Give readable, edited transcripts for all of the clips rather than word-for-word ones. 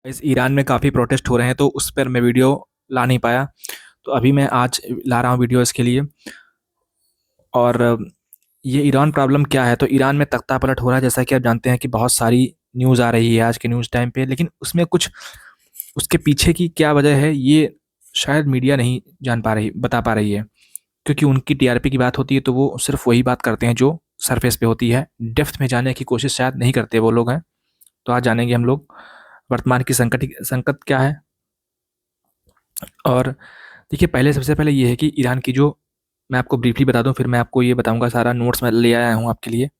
इस ईरान में काफ़ी प्रोटेस्ट हो रहे हैं तो उस पर मैं वीडियो ला नहीं पाया। तो अभी मैं आज ला रहा हूँ वीडियो इसके लिए। और ये ईरान प्रॉब्लम क्या है, तो ईरान में तख्ता पलट हो रहा है, जैसा कि आप जानते हैं कि बहुत सारी न्यूज़ आ रही है आज के न्यूज़ टाइम पे, लेकिन उसमें कुछ उसके पीछे की क्या वजह है ये शायद मीडिया नहीं जान पा रही, बता पा रही है। क्योंकि उनकी टीआरपी की बात होती है तो वो सिर्फ वही बात करते हैं जो सरफेस पे होती है। डेप्थ में जाने की कोशिश शायद नहीं करते वो लोग हैं। तो आज जानेंगे हम लोग वर्तमान की संकट क्या है। और देखिए, पहले सबसे पहले ये है कि ईरान की जो, मैं आपको ब्रीफली बता दूं, फिर मैं आपको ये बताऊंगा। सारा नोट्स मैं ले आया हूँ आपके लिए।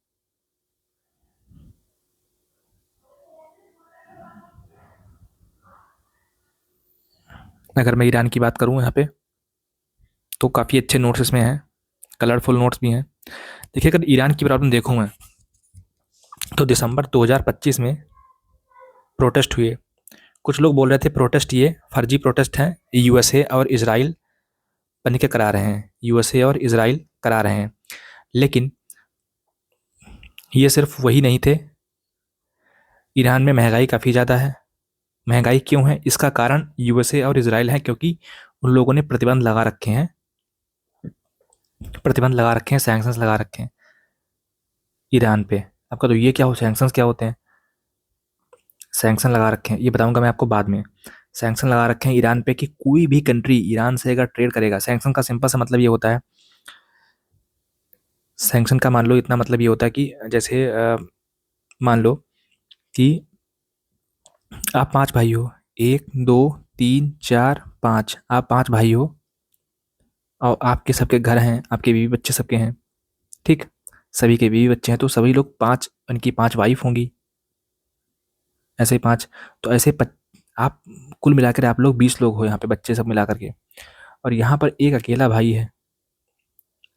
अगर मैं ईरान की बात करूँ यहाँ पे, तो काफ़ी अच्छे नोट्स इसमें हैं, कलरफुल नोट्स भी हैं। देखिए, अगर ईरान की प्रॉब्लम देखूँ मैं, तो दिसंबर 2025 में प्रोटेस्ट हुए। कुछ लोग बोल रहे थे प्रोटेस्ट ये फर्जी प्रोटेस्ट हैं, यूएसए और इसराइल बन के करा रहे हैं, यूएसए और इसराइल करा रहे हैं। लेकिन ये सिर्फ वही नहीं थे। ईरान में महंगाई काफ़ी ज़्यादा है। महंगाई क्यों है, इसका कारण यूएसए और इसराइल है, क्योंकि उन लोगों ने प्रतिबंध लगा रखे हैं, सैंक्शंस लगा रखे हैं ईरान पे। आपका तो ये क्या हो, सैंक्शंस क्या होते हैं? सैंक्शन लगा रखे हैं, ये बताऊंगा मैं आपको बाद में। सैंक्शन लगा रखे हैं ईरान पे कि कोई भी कंट्री ईरान से अगर ट्रेड करेगा, सैंक्शन का सिंपल सा मतलब ये होता है, सैंक्शन का मान लो इतना मतलब ये होता है कि जैसे मान लो कि आप 5 भाई हो, 1, 2, 3, 4, 5, आप 5 भाई हो और आपके सबके घर हैं, आपके बीवी बच्चे सबके हैं, ठीक? सभी के बीवी बच्चे हैं तो सभी लोग 5, उनकी 5 वाइफ होंगी, ऐसे ही 5। तो ऐसे आप कुल मिलाकर आप लोग 20 लोग हो यहाँ पे, बच्चे सब मिला करके। और यहाँ पर एक अकेला भाई है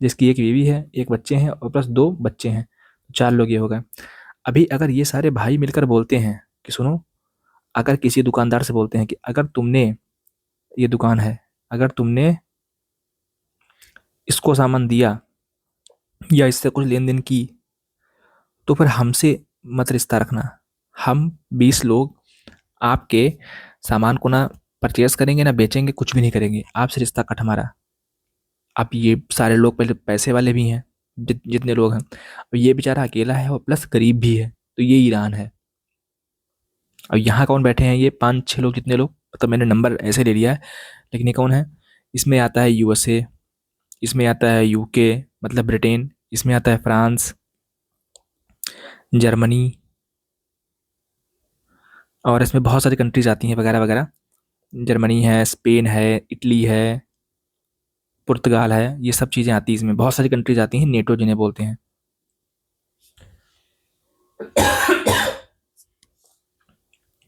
जिसकी एक बीवी है, एक बच्चे हैं और प्लस 2 बच्चे हैं, 4 लोग ये हो गए। अभी अगर ये सारे भाई मिलकर बोलते हैं कि सुनो, अगर किसी दुकानदार से बोलते हैं कि अगर तुमने, ये दुकान है, अगर तुमने इसको सामान दिया या इससे कुछ लेन देन की, तो फिर हमसे मत रिश्ता रखना। हम 20 लोग आपके सामान को ना परचेज करेंगे ना बेचेंगे, कुछ भी नहीं करेंगे, आपसे रिश्ता कट हमारा। अब ये सारे लोग पहले पैसे वाले भी हैं, जितने लोग हैं। अब ये बेचारा अकेला है और प्लस गरीब भी है। तो ये ईरान है। अब यहाँ कौन बैठे हैं, ये 5-6 लोग, जितने लोग, मतलब मैंने नंबर ऐसे ले लिया है, लेकिन ये कौन है? इसमें आता है यूएसए, इसमें आता है यूके मतलब ब्रिटेन, इसमें आता है फ्रांस, जर्मनी, और इसमें बहुत सारी कंट्रीज आती हैं वगैरह वगैरह। जर्मनी है, स्पेन है, इटली है, पुर्तगाल है, ये सब चीज़ें आती हैं इसमें, बहुत सारी कंट्रीज आती हैं, नेटो जिन्हें बोलते हैं,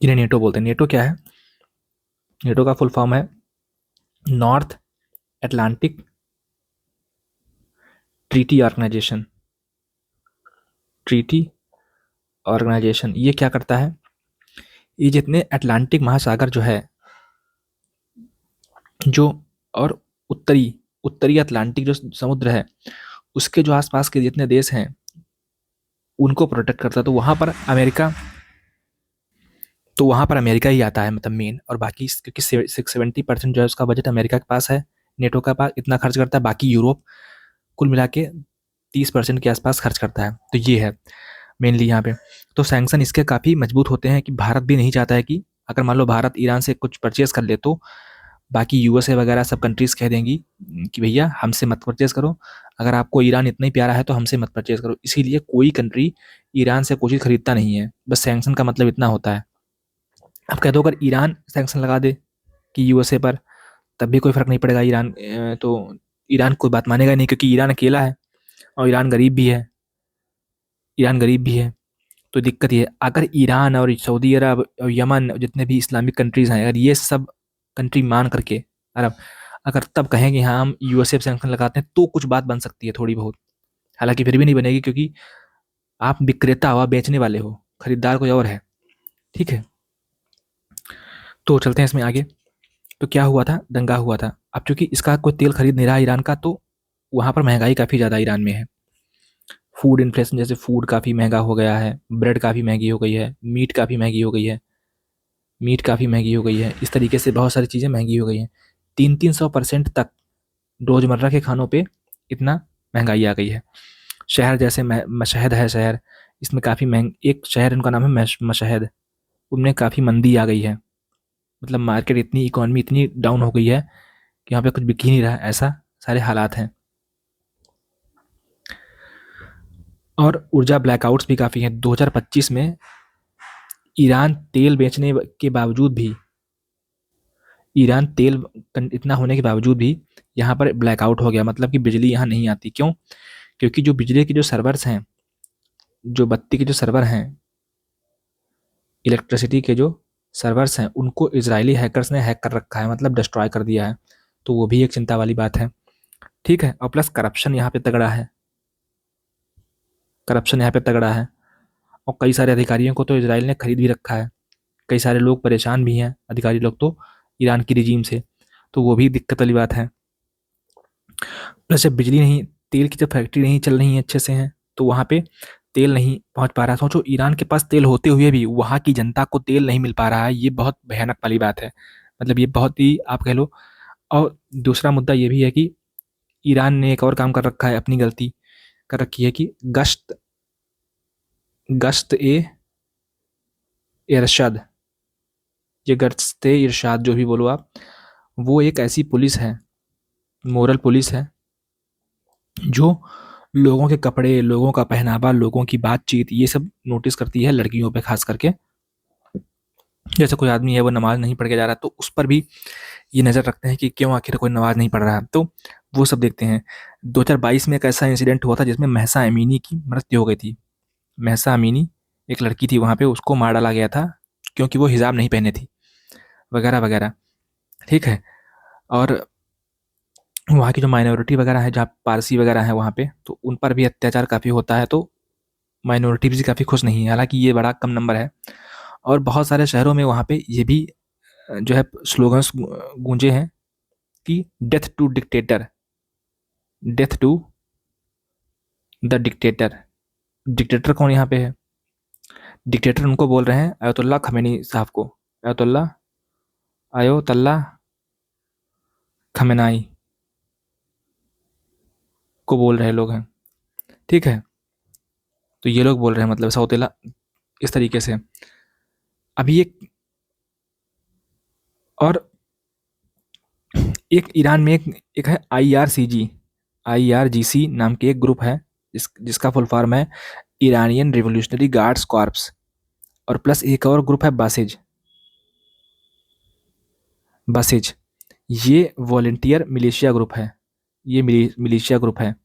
जिन्हें नेटो बोलते हैं। नेटो क्या है? नेटो का फुल फॉर्म है North Atlantic Treaty Organisation. Treaty organisation ये क्या करता है? ये जितने अटलांटिक महासागर जो है, जो, और उत्तरी उत्तरी अटलांटिक जो समुद्र है, उसके जो आसपास के जितने देश हैं उनको प्रोटेक्ट करता है। तो वहाँ पर अमेरिका ही आता है, मतलब मेन। और बाकी क्योंकि 70% जो है उसका बजट अमेरिका के पास है, नेटो का पास इतना खर्च करता है, बाकी यूरोप कुल मिला के 30% के आसपास खर्च करता है। तो ये है मेनली यहाँ पे। तो सैंक्शन इसके काफ़ी मजबूत होते हैं कि भारत भी नहीं चाहता है कि अगर मान लो भारत ईरान से कुछ परचेज कर ले, तो बाकी यूएसए वगैरह सब कंट्रीज़ कह देंगी कि भैया हमसे मत परचेज़ करो, अगर आपको ईरान इतना ही प्यारा है तो हमसे मत परचेज़ करो। इसीलिए कोई कंट्री ईरान से कोई चीज़ खरीदता नहीं है, बस सैंक्शन का मतलब इतना होता है। अब कह दो अगर ईरान सैंक्शन लगा दे कि यूएसए पर, तब भी कोई फ़र्क नहीं पड़ेगा। तो ईरान कोई बात मानेगा नहीं, क्योंकि ईरान अकेला है और ईरान गरीब भी है। तो दिक्कत ये है, अगर ईरान और सऊदी अरब और यमन, जितने भी इस्लामिक कंट्रीज़ हैं, अगर ये सब कंट्री मान करके, अरब, अगर तब कहें कि हाँ हम यूएसए पे सैंक्शन लगाते हैं, तो कुछ बात बन सकती है थोड़ी बहुत। हालांकि फिर भी नहीं बनेगी, क्योंकि आप विक्रेता हो, आप बेचने वाले हो, खरीदार कोई और है, ठीक है? तो चलते हैं इसमें आगे। तो क्या हुआ था, दंगा हुआ था। अब चूंकि इसका कोई तेल खरीद नहीं रहा ईरान का, तो वहाँ पर महंगाई काफ़ी ज़्यादा ईरान में है। फूड इन्फ्लेशन, जैसे फूड काफ़ी महंगा हो गया है, ब्रेड काफ़ी महंगी हो गई है, मीट काफ़ी महंगी हो गई है, मीट काफ़ी महंगी हो गई है। इस तरीके से बहुत सारी चीज़ें महंगी हो गई हैं। 300-300% तक रोज़मर्रा के खानों पे इतना महंगाई आ गई है। शहर जैसे मशहद है शहर, इसमें काफ़ी महंग एक शहर उनका नाम है मशहद, उनमें काफ़ी मंदी आ गई है। मतलब मार्केट इतनी इकॉनमी इतनी डाउन हो गई है कि यहाँ पे कुछ बिक ही नहीं रहा, ऐसा सारे हालात हैं। और ऊर्जा ब्लैकआउट्स भी काफ़ी हैं। 2025 में ईरान तेल बेचने के बावजूद भी ईरान तेल इतना होने के बावजूद भी यहाँ पर ब्लैकआउट हो गया, मतलब कि बिजली यहाँ नहीं आती। क्यों? क्योंकि जो बिजली के जो सर्वर्स हैं, जो बत्ती के जो सर्वर हैं, इलेक्ट्रिसिटी के जो सर्वर्स हैं, उनको इजरायली हैकर्स ने हैक कर रखा है, मतलब डिस्ट्रॉय कर दिया है। तो वो भी एक चिंता वाली बात है। ठीक है, और प्लस करप्शन यहाँ पे तगड़ा है, करप्शन यहाँ पे तगड़ा है। और कई सारे अधिकारियों को तो इसराइल ने खरीद भी रखा है। कई सारे लोग परेशान भी हैं, अधिकारी लोग तो, ईरान की रिजीम से। तो वो भी दिक्कत वाली बात है। प्लस जब बिजली नहीं, तेल की जब फैक्ट्री नहीं चल रही है अच्छे से हैं, तो वहाँ पे तेल नहीं पहुँच पा रहा। सोचो, ईरान के पास तेल होते हुए भी वहाँ की जनता को तेल नहीं मिल पा रहा है। ये बहुत भयानक वाली बात है। मतलब ये बहुत ही, आप कह लो। और दूसरा मुद्दा ये भी है कि ईरान ने एक और काम कर रखा है, अपनी गलती कर रखी है कि गश्त गश्त ए इरशाद, ये गश्त ए इरशाद जो भी बोलो आप, वो एक ऐसी पुलिस है, मोरल पुलिस है, जो लोगों के कपड़े, लोगों का पहनावा, लोगों की बातचीत, ये सब नोटिस करती है, लड़कियों पे खास करके। जैसे कोई आदमी है वो नमाज नहीं पढ़ के जा रहा, तो उस पर भी ये नज़र रखते हैं कि क्यों आखिर कोई नमाज नहीं पढ़ रहा है, तो वो सब देखते हैं। 2022 में एक ऐसा इंसिडेंट हुआ था जिसमें महसा अमीनी की मृत्यु हो गई थी। महसा अमीनी एक लड़की थी, वहाँ पे उसको मार डाला गया था क्योंकि वो हिजाब नहीं पहने थी, वगैरह वगैरह। ठीक है। और वहाँ की जो माइनॉरिटी वगैरह है, जहाँ पारसी वगैरह है वहाँ पे, तो उन पर भी अत्याचार काफ़ी होता है। तो माइनॉरिटी भी काफ़ी खुश नहीं है, हालांकि ये बड़ा कम नंबर है। और बहुत सारे शहरों में वहाँ पे ये भी जो है स्लोगन्स गूंजे हैं कि death to dictator, death to the dictator. Dictator कौन यहाँ पे है? डिक्टेटर उनको बोल रहे हैं अयतुल्ला खमेनी साहब को, अयतुल्ला अयोतल्ला खमेनाई को बोल रहे लोग हैं। ठीक है, तो ये लोग बोल रहे हैं, मतलब सौतेला इस तरीके से। अभी और एक ईरान में एक है IRGC नाम के एक ग्रुप है, जिसका फुल फॉर्म है ईरानियन रिवोल्यूशनरी गार्ड्स कॉर्प्स। और प्लस एक और ग्रुप है बासिज। बासिज ये वॉलेंटियर मिलिशिया ग्रुप है। ये मिलिशिया ग्रुप है।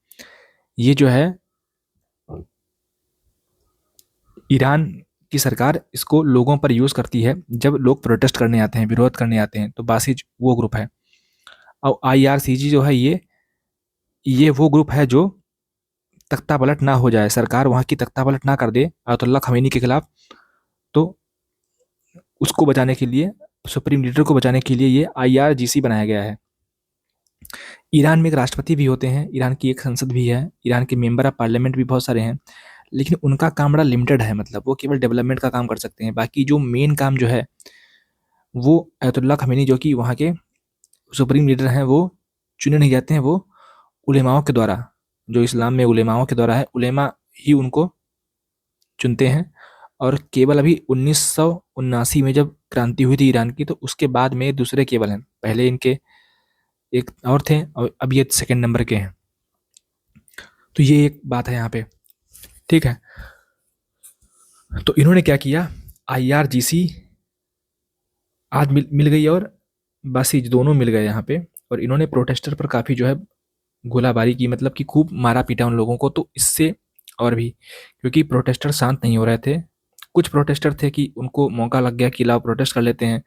ये जो है ईरान की सरकार इसको लोगों पर यूज़ करती है जब लोग प्रोटेस्ट करने आते हैं, विरोध करने आते हैं। तो बासिज वो ग्रुप है। और IRCG जो है, ये वो ग्रुप है जो तख्ता पलट ना हो जाए, सरकार वहाँ की तख्ता पलट ना कर दे अयतुल्ला खमीनी के खिलाफ, तो उसको बचाने के लिए, सुप्रीम लीडर को बचाने के लिए ये IRGC बनाया गया है। ईरान में एक राष्ट्रपति भी होते हैं, ईरान की एक संसद भी है, ईरान के मेंबर ऑफ पार्लियामेंट भी बहुत सारे हैं, लेकिन उनका काम बड़ा लिमिटेड है। मतलब वो केवल डेवलपमेंट का काम कर सकते हैं। बाकी जो मेन काम जो है, वो अयतुल्ला खमीनी जो कि वहाँ के सुप्रीम लीडर हैं, वो चुने नहीं जाते हैं, वो उलेमाओं के द्वारा, जो इस्लाम में उलेमाओं के द्वारा है, उलेमा ही उनको चुनते हैं। और केवल अभी 1979 में जब क्रांति हुई थी ईरान की, तो उसके बाद में दूसरे केवल हैं। पहले इनके एक और थे और अब ये सेकंड नंबर के हैं। तो ये एक बात है यहाँ पे। ठीक है, तो इन्होंने क्या किया, IRGC आज मिल गई और बासिज दोनों मिल गए यहाँ पे। और इन्होंने प्रोटेस्टर पर काफ़ी जो है गोलाबारी की, मतलब कि खूब मारा पीटा उन लोगों को। तो इससे और भी, क्योंकि प्रोटेस्टर शांत नहीं हो रहे थे, कुछ प्रोटेस्टर थे कि उनको मौका लग गया कि लाओ प्रोटेस्ट कर लेते हैं,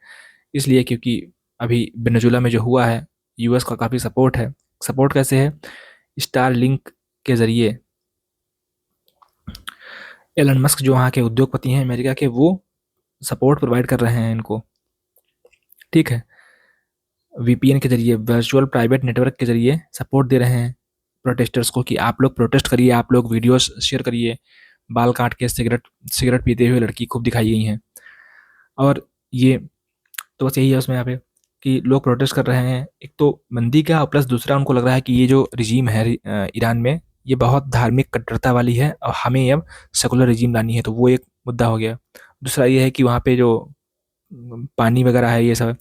इसलिए क्योंकि अभी वेनेजुला में जो हुआ है, US का काफ़ी सपोर्ट है। सपोर्ट कैसे है? स्टार लिंक के ज़रिए एलन मस्क जो वहाँ के उद्योगपति हैं अमेरिका के, वो सपोर्ट प्रोवाइड कर रहे हैं इनको। ठीक है, VPN के ज़रिए, वर्चुअल प्राइवेट नेटवर्क के ज़रिए सपोर्ट दे रहे हैं प्रोटेस्टर्स को कि आप लोग प्रोटेस्ट करिए, आप लोग वीडियोस शेयर करिए। बाल काट के सिगरेट सिगरेट पीते हुए लड़की खूब दिखाई गई हैं। और ये तो बस यही है उसमें यहाँ पे कि लोग प्रोटेस्ट कर रहे हैं। एक तो मंदी का और प्लस दूसरा उनको लग रहा है कि ये जो रिजीम है ईरान में, ये बहुत धार्मिक कट्टरता वाली है और हमें अब सेकुलर रिजीम लानी है, तो वो एक मुद्दा हो गया। दूसरा ये है कि वहाँ पे जो पानी वगैरह है ये सब है,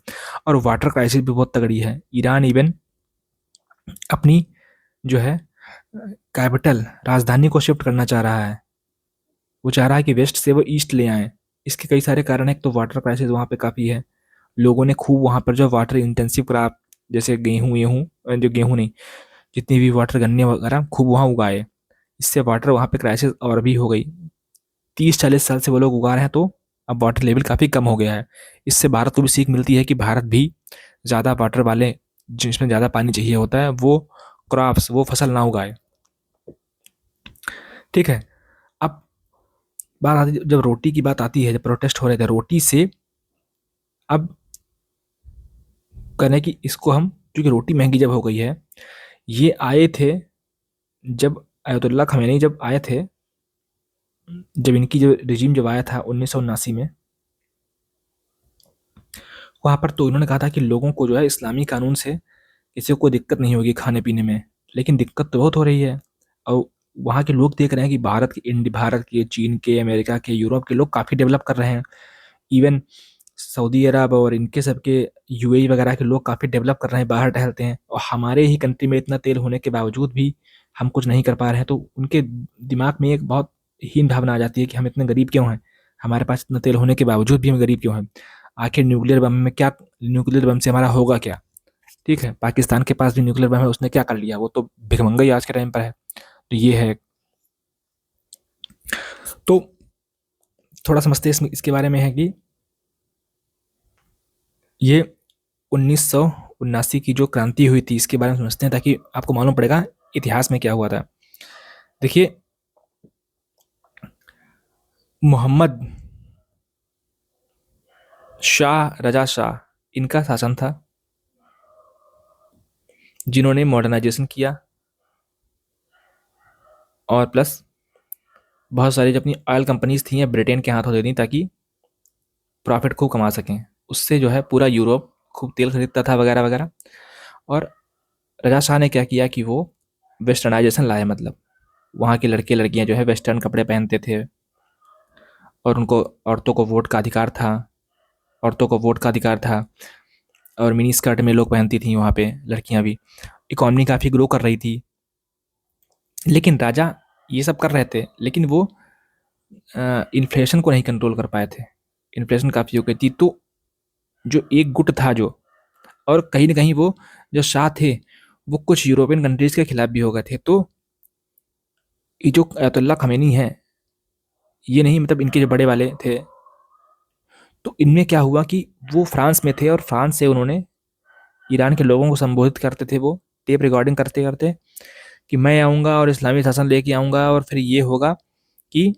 और वाटर क्राइसिस भी बहुत तगड़ी है। ईरान इवन अपनी जो है कैपिटल राजधानी को शिफ्ट करना चाह रहा है। वो चाह रहा है कि वेस्ट से वो ईस्ट ले आएं। इसके कई सारे कारण हैं। एक तो वाटर क्राइसिस वहाँ पे काफ़ी है। लोगों ने खूब वहाँ पर जो वाटर इंटेंसिव क्रॉप जैसे गेहूँ गेहूँ जो गेहूँ नहीं, जितनी भी वाटर गन्ने वगैरह खूब वहाँ उगाए। इससे वाटर वहाँ पे क्राइसिस और भी हो गई। 30-40 साल से वो लोग उगा रहे हैं, तो अब वाटर लेवल काफ़ी कम हो गया है। इससे भारत को भी सीख मिलती है कि भारत भी ज़्यादा वाटर वाले, जिसमें ज़्यादा पानी चाहिए होता है, वो क्रॉप्स, वो फसल ना उगाए। ठीक है। अब बात आती, जब रोटी की बात आती है, जब प्रोटेस्ट हो रहे थे रोटी से, अब कहने की इसको हम, क्योंकि रोटी महंगी जब हो गई है, ये आए थे जब अयतुल्ला खमेनी जब आए थे, जब इनकी जो रिजीम जब आया था 1979 में, वहाँ पर तो इन्होंने कहा था कि लोगों को जो है इस्लामी कानून से किसी को कोई दिक्कत नहीं होगी खाने पीने में। लेकिन दिक्कत तो बहुत हो रही है। और वहाँ के लोग देख रहे हैं कि भारत के, चीन के, अमेरिका के, यूरोप के लोग काफ़ी डेवलप कर रहे हैं। इवन सऊदी अरब और इनके सबके यूएई वगैरह के लोग काफ़ी डेवलप कर रहे हैं, बाहर टहलते हैं, और हमारे ही कंट्री में इतना तेल होने के बावजूद भी हम कुछ नहीं कर पा रहे हैं। तो उनके दिमाग में एक बहुत हीन भावना आ जाती है कि हम इतने गरीब क्यों हैं, हमारे पास इतना तेल होने के बावजूद भी हम गरीब क्यों हैं। आखिर न्यूक्लियर बम में क्या, न्यूक्लियर बम से हमारा होगा क्या? ठीक है, पाकिस्तान के पास भी न्यूक्लियर बम है, उसने क्या कर लिया? वो तो भिखमंगा ही आज के टाइम पर है। तो ये है। तो थोड़ा समझते हैं इसके बारे में है कि ये 1979 की जो क्रांति हुई थी, इसके बारे में समझते हैं, ताकि आपको मालूम पड़ेगा इतिहास में क्या हुआ था। देखिए, मोहम्मद शाह, रजा शाह, इनका शासन था, जिन्होंने मॉडर्नाइजेशन किया और प्लस बहुत सारी जो अपनी ऑयल कंपनीज थी ब्रिटेन के हाथों दे दी, ताकि प्रॉफिट खूब कमा सकें। उससे जो है पूरा यूरोप खूब तेल खरीदता था वगैरह वगैरह। और रजा शाह ने क्या किया कि वो वेस्टर्नाइजेशन लाया, मतलब वहाँ के लड़के लड़कियाँ जो है वेस्टर्न कपड़े पहनते थे, और उनको औरतों को वोट का अधिकार था, औरतों को वोट का अधिकार था, और मिनी स्कर्ट में लोग पहनती थी वहाँ पे लड़कियाँ भी। इकॉनमी काफ़ी ग्रो कर रही थी। लेकिन राजा ये सब कर रहे थे, लेकिन वो इन्फ्लेशन को नहीं कंट्रोल कर पाए थे। इन्फ्लेशन काफ़ी हो गई थी, तो जो एक गुट था जो, और कहीं न कहीं वो जो शाह थे, वो कुछ यूरोपियन कंट्रीज़ के खिलाफ भी हो गए थे। तो ये जो अयतुल्ला खमेनी हैं, ये नहीं, मतलब इनके जो बड़े वाले थे, तो इनमें क्या हुआ कि वो फ्रांस में थे, और फ्रांस से उन्होंने ईरान के लोगों को संबोधित करते थे, वो टेप रिकॉर्डिंग करते-करते, कि मैं आऊँगा और इस्लामी शासन लेके आऊँगा, और फिर ये होगा कि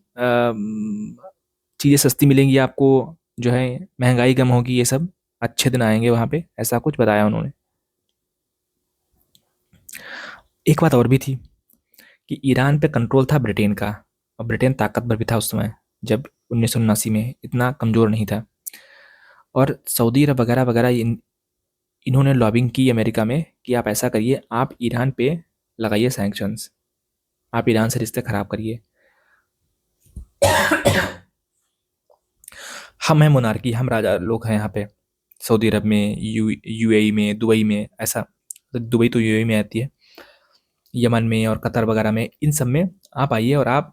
चीज़ें सस्ती मिलेंगी आपको, जो है महँगाई कम होगी, ये सब अच्छे दिन आएँगे वहाँ पे, ऐसा कुछ बताया उन्होंने। एक बात और भी थी कि ईरान पे कंट्रोल था ब्रिटेन का, और ब्रिटेन ताकतवर भी था उस समय, जब 1979 में इतना कमज़ोर नहीं था। और सऊदी अरब वगैरह वगैरह इन्होंने लॉबिंग की अमेरिका में कि आप ऐसा करिए, आप ईरान पे लगाइए सैंक्शंस, आप ईरान से रिश्ते ख़राब करिए। हम हैं मोनार्की, हम राजा लोग हैं यहाँ पे सऊदी अरब में, यूएई में, दुबई में, ऐसा। तो दुबई तो यूएई में आती है, यमन में और कतर वगैरह में, इन सब में आप आइए और आप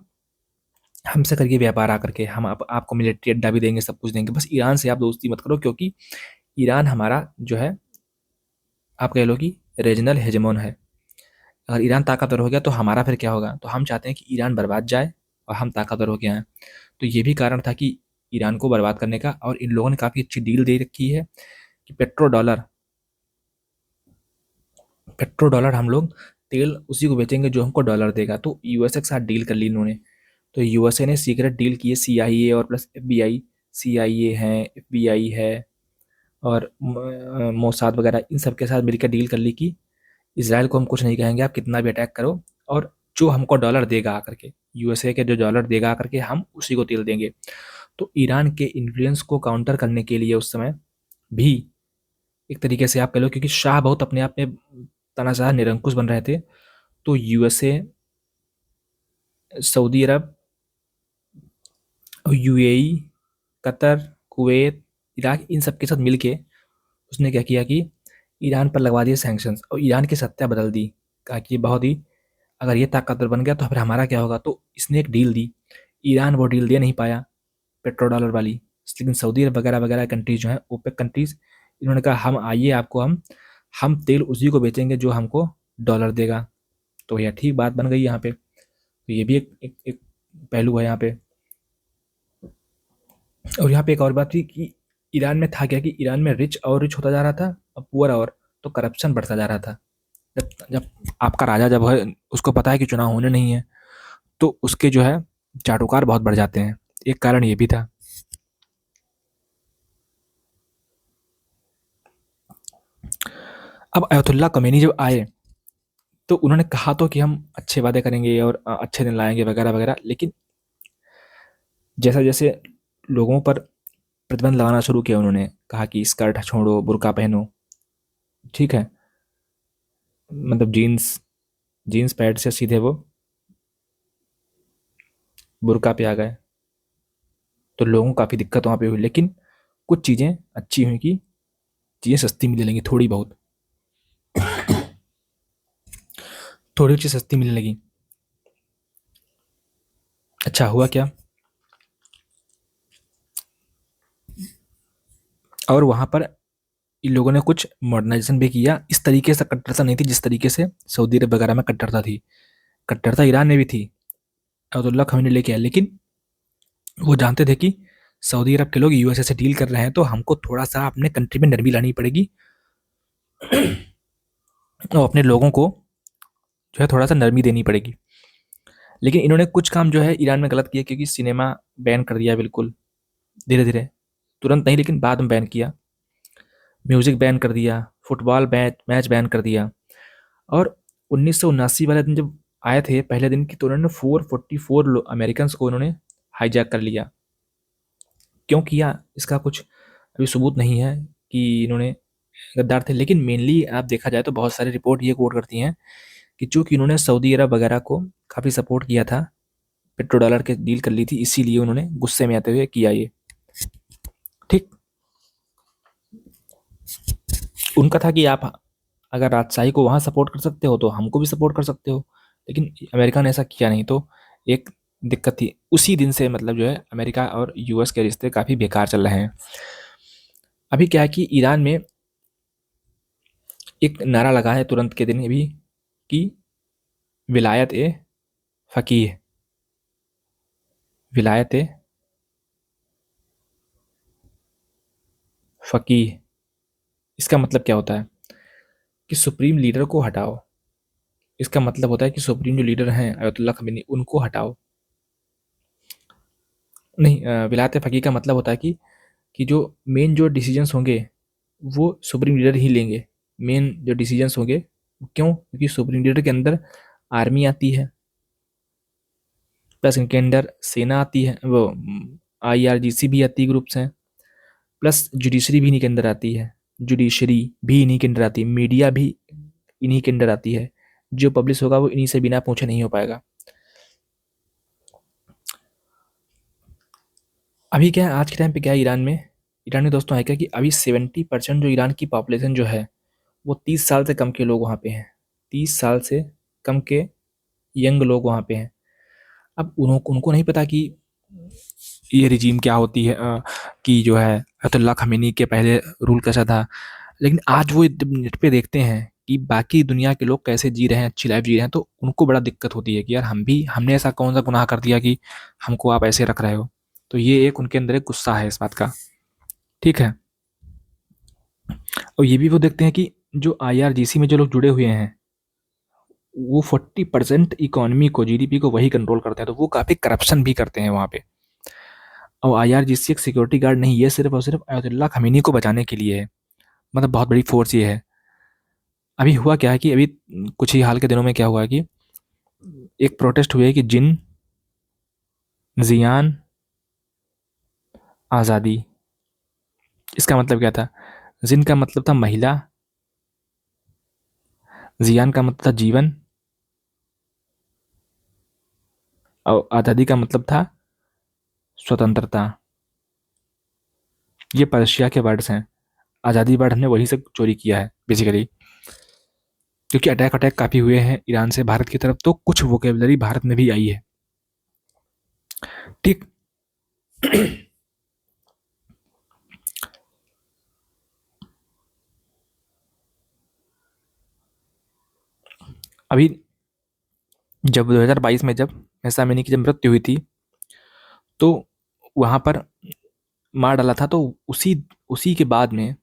हमसे करिए व्यापार आकर के, हम आपको मिलिट्री अड्डा भी देंगे, सब कुछ देंगे। बस ईरान से आप दोस्ती मत करो, क्योंकि ईरान हमारा जो है, आप कह लो कि रीजनल हेजेमोन है। अगर ईरान ताकतवर हो गया तो हमारा फिर क्या होगा? तो हम चाहते हैं कि ईरान बर्बाद जाए और हम ताकतवर हो के आएँ। तो ये भी कारण था कि ईरान को बर्बाद करने का। और इन लोगों ने काफ़ी अच्छी डील दे रखी है कि पेट्रो डॉलर हम लोग तेल उसी को बेचेंगे जो हमको डॉलर देगा। तो यूएसए के साथ डील कर ली इन्होंने। तो यूएसए ने सीक्रेट डील की है, सीआईए और प्लस एफबीआई, सीआईए है, एफबीआई है, और मोसाद वगैरह, इन सब के साथ मिलकर डील कर ली कि इसराइल को हम कुछ नहीं कहेंगे, आप कितना भी अटैक करो, और जो हमको डॉलर देगा आकर के, यूएसए के जो डॉलर देगा आकर के, हम उसी को तेल देंगे। तो ईरान के इन्फ्लुएंस को काउंटर करने के लिए उस समय भी एक तरीके से आप कह लो, क्योंकि शाह बहुत अपने आप में तानाशाह निरंकुश बन रहे थे, तो यूएसए, सऊदी अरब, यूएई, कतर, कुवैत, इराक, इन सब के साथ मिलके उसने क्या किया कि ईरान पर लगवा दिए सैंक्शंस और ईरान की सत्ता बदल दी। कहा कि बहुत ही, अगर ये ताकतवर बन गया तो फिर हमारा क्या होगा। तो इसने एक डील दी। ईरान वो डील दे नहीं पाया, पेट्रो डॉलर वाली। लेकिन सऊदी अरब वगैरह वगैरह कंट्रीज जो हैं, ओपेक कंट्रीज, इन्होंने कहा हम आइए, आपको हम तेल उसी को बेचेंगे जो हमको डॉलर देगा। तो यह ठीक बात बन गई यहाँ पे। तो ये भी एक पहलू है यहाँ पे। और यहाँ पे एक और बात थी कि ईरान में था क्या कि ईरान में रिच और रिच होता जा रहा था और पुअर और, तो करप्शन बढ़ता जा रहा था। जब जब आपका राजा जब है, उसको पता है कि चुनाव होने नहीं है, तो उसके जो है चाटुकार बहुत बढ़ जाते हैं। एक कारण ये भी था। अब अयतुल्ला कमेनी जब आए, तो उन्होंने कहा तो कि हम अच्छे वादे करेंगे और अच्छे दिन लाएंगे वगैरह वगैरह, लेकिन जैसा जैसे लोगों पर प्रतिबंध लगाना शुरू किया, उन्होंने कहा कि स्कर्ट छोड़ो, बुर्का पहनो, ठीक है, मतलब जीन्स जीन्स पैंट से सीधे वो बुर्का पे आ गए। तो लोगों को काफ़ी दिक्कत वहाँ पे हुई, लेकिन कुछ चीज़ें अच्छी हुई कि चीज़ें सस्ती मिलने लगी, थोड़ी बहुत, थोड़ी चीज़ सस्ती मिलने लगी। अच्छा हुआ क्या, और वहाँ पर इन लोगों ने कुछ मॉडर्नाइजेशन भी किया। इस तरीके से कट्टरता नहीं थी जिस तरीके से सऊदी अरब वगैरह में कट्टरता थी। कट्टरता ईरान में भी थी, अब्दुल्ला खमीनी लेके आए, लेकिन वो जानते थे कि सऊदी अरब के लोग यूएसए से डील कर रहे हैं, तो हमको थोड़ा सा अपने कंट्री में नरमी लानी पड़ेगी और अपने लोगों को जो है थोड़ा सा नरमी देनी पड़ेगी। लेकिन इन्होंने कुछ काम जो है ईरान में गलत किया, क्योंकि सिनेमा बैन कर दिया बिल्कुल, धीरे धीरे, तुरंत नहीं लेकिन बाद में बैन किया। म्यूजिक बैन कर दिया, फुटबॉल मैच मैच बैन कर दिया। और 1979 वाले दिन जब आए थे पहले दिन की, तो उन्होंने 444 अमेरिकन को उन्होंने हाईजैक कर लिया। क्यों किया इसका कुछ अभी सबूत नहीं है कि इन्होंने गद्दार थे, लेकिन मेनली आप देखा जाए तो बहुत सारी रिपोर्ट ये कोट करती हैं कि चूंकि इन्होंने सऊदी अरब वगैरह को काफ़ी सपोर्ट किया था, पेट्रो डॉलर के डील कर ली थी, इसीलिए उन्होंने गुस्से में आते हुए किया ये। ठीक, उनका था कि आप अगर राजशाही को वहाँ सपोर्ट कर सकते हो तो हमको भी सपोर्ट कर सकते हो, लेकिन अमेरिका ने ऐसा किया नहीं, तो एक दिक्कत थी। उसी दिन से मतलब जो है अमेरिका और यूएस के रिश्ते काफ़ी बेकार चल रहे हैं। अभी क्या है कि ईरान में एक नारा लगा है तुरंत के दिन भी कि विलायत ए फ़कीह, विलायत ए फ़कीह। इसका मतलब क्या होता है कि सुप्रीम लीडर को हटाओ। इसका मतलब होता है कि सुप्रीम जो लीडर हैं अयतुल्ला खमीनी, उनको हटाओ। नहीं, विलायत फ़कीह का मतलब होता है कि जो मेन जो डिसीजंस होंगे वो सुप्रीम लीडर ही लेंगे। मेन जो डिसीजंस होंगे, क्यों? क्योंकि सुप्रीम लीडर के अंदर आर्मी आती है, प्लस इनके अंदर सेना आती है, वो आईआरजीसी भी आती है, ग्रुप्स हैं, प्लस जुडिशरी भी इन्हीं के अंदर आती है, जुडिशरी भी इन्हीं के अंदर आती है, मीडिया भी इन्हीं के अंदर आती है। जो पब्लिश होगा वो इन्हीं से बिना पूछे नहीं हो पाएगा। अभी क्या है आज के टाइम पे, क्या है ईरान में दोस्तों है क्या कि अभी 70% जो ईरान की पॉपुलेशन जो है वो 30 साल से कम के लोग वहाँ पे हैं। 30 साल से कम के यंग लोग वहाँ पे हैं। अब उनको नहीं पता कि ये रिजीम क्या होती है, कि जो है अयतुल्ला खमीनी के पहले रूल कैसा था। लेकिन आज वो जब नेट पे देखते हैं कि बाकी दुनिया के लोग कैसे जी रहे हैं, अच्छी लाइफ जी रहे हैं, तो उनको बड़ा दिक्कत होती है कि यार हमने ऐसा कौन सा गुनाह कर दिया कि हमको आप ऐसे रख रहे हो। तो ये एक उनके अंदर एक गुस्सा है इस बात का। ठीक है, और ये भी वो देखते हैं कि जो आईआरजीसी में जो लोग जुड़े हुए हैं वो 40% इकोनॉमी को, जीडीपी को वही कंट्रोल करते हैं, तो वो काफ़ी करप्शन भी करते हैं वहाँ पे। और आईआरजीसी एक सिक्योरिटी गार्ड नहीं, ये सिर्फ और सिर्फ अयतुल्ला खमीनी को बचाने के लिए है। मतलब बहुत बड़ी फोर्स ये है। अभी हुआ क्या है कि अभी कुछ ही हाल के दिनों में क्या हुआ है कि एक प्रोटेस्ट हुए कि जिन, जियान, आज़ादी। इसका मतलब क्या था जिन का मतलब था महिला, जियान का मतलब था जीवन, और आज़ादी का मतलब था स्वतंत्रता। ये पर्शिया के वर्ड्स हैं। आज़ादी वर्ड हमने वहीं से चोरी किया है बेसिकली, क्योंकि अटैक अटैक काफ़ी हुए हैं ईरान से भारत की तरफ, तो कुछ वोकेबलरी भारत में भी आई है। ठीक। अभी जब 2022 में जब महसा अमीनी की जब मृत्यु हुई थी, तो वहाँ पर मार डाला था, तो उसी उसी के बाद में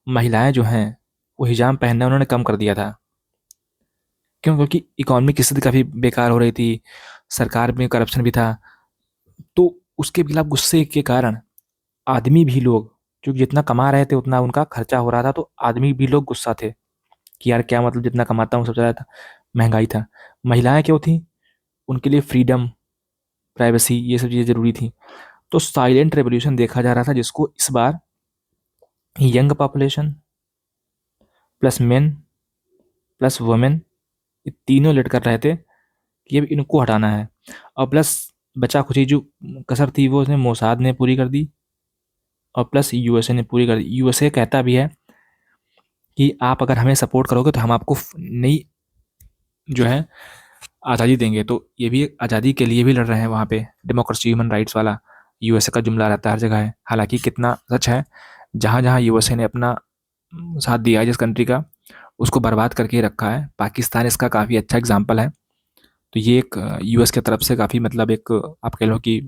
महिलाएं जो हैं वो हिजाब पहनना उन्होंने कम कर दिया था। क्यों? क्योंकि इकोनॉमी की स्थिति काफ़ी बेकार हो रही थी, सरकार में करप्शन भी था, तो उसके खिलाफ गुस्से के कारण आदमी भी लोग, क्योंकि जितना कमा रहे थे उतना उनका खर्चा हो रहा था, तो आदमी भी लोग गुस्सा थे कि यार क्या मतलब, जितना कमाता हूँ सब चला था, महंगाई था। महिलाएं क्यों थी? उनके लिए फ्रीडम, प्राइवेसी, ये सब चीज़ें ज़रूरी थी। तो साइलेंट रेवोल्यूशन देखा जा रहा था, जिसको इस बार young population plus men plus women, ये तीनों लड़ कर रहे थे कि अब इनको हटाना है। और प्लस बचा खुची जो कसर थी वो उसने मोसाद ने पूरी कर दी, और प्लस यूएसए ने पूरी कर दी। यूएसए कहता भी है कि आप अगर हमें सपोर्ट करोगे तो हम आपको नई जो है आज़ादी देंगे। तो ये भी आज़ादी के लिए भी लड़ रहे हैं वहाँ पे, डेमोक्रेसी ह्यूमन राइट्स वाला यूएसए का जुमला रहता है हर जगह है। हालांकि कितना सच है, जहाँ जहाँ यूएसए ने अपना साथ दिया है जिस कंट्री का, उसको बर्बाद करके ही रखा है। पाकिस्तान इसका काफ़ी अच्छा एग्जाम्पल है। तो ये एक यूएस की तरफ से काफ़ी मतलब एक आप कह लो कि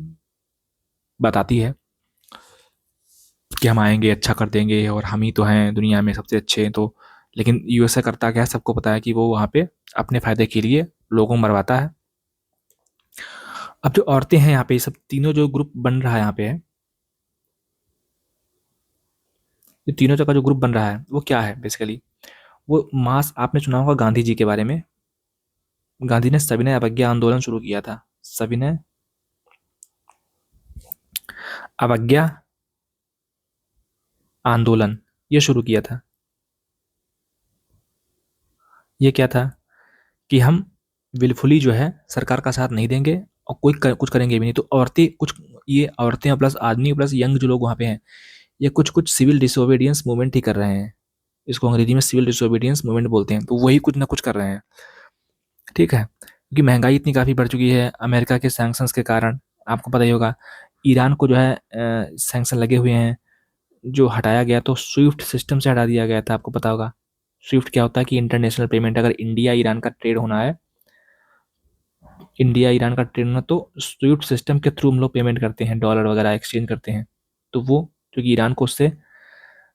बताती है कि हम आएंगे अच्छा कर देंगे और हम ही तो हैं दुनिया में सबसे अच्छे। तो लेकिन यूएसए करता क्या है, सबको पता है कि वो वहाँ पे अपने फ़ायदे के लिए लोगों को मरवाता है। अब जो औरतें हैं यहाँ पे, सब तीनों जो ग्रुप बन रहा है यहाँ पे है, ये तीनों का जो ग्रुप बन रहा है वो क्या है बेसिकली? वो मास, आपने सुना होगा गांधी जी के बारे में। गांधी ने सविनय अवज्ञा आंदोलन शुरू किया था। सविनय अवज्ञा आंदोलन ये शुरू किया था। ये क्या था कि हम विलफुली जो है सरकार का साथ नहीं देंगे, और कुछ करेंगे भी नहीं। तो औरतें कुछ, ये औरतें प्लस आदमी प्लस यंग जो लोग वहाँ पे हैं, ये कुछ कुछ सिविल डिसोबीडियंस मूवमेंट ही कर रहे हैं। इसको अंग्रेजी में सिविल डिसोबीडियंस मूवमेंट बोलते हैं। तो वही कुछ ना कुछ कर रहे हैं। ठीक है, क्योंकि महंगाई इतनी काफ़ी बढ़ चुकी है अमेरिका के सैंक्शंस के कारण। आपको पता ही होगा ईरान को जो है सैंक्शन लगे हुए हैं, जो हटाया गया तो स्विफ्ट सिस्टम से हटा दिया गया था। आपको पता होगा स्विफ्ट क्या होता है, कि इंटरनेशनल पेमेंट, अगर इंडिया ईरान का ट्रेड होना है, इंडिया ईरान का ट्रेड होना, तो स्विफ्ट सिस्टम के थ्रू हम लोग पेमेंट करते हैं, डॉलर वगैरह एक्सचेंज करते हैं। तो वो क्योंकि ईरान को उससे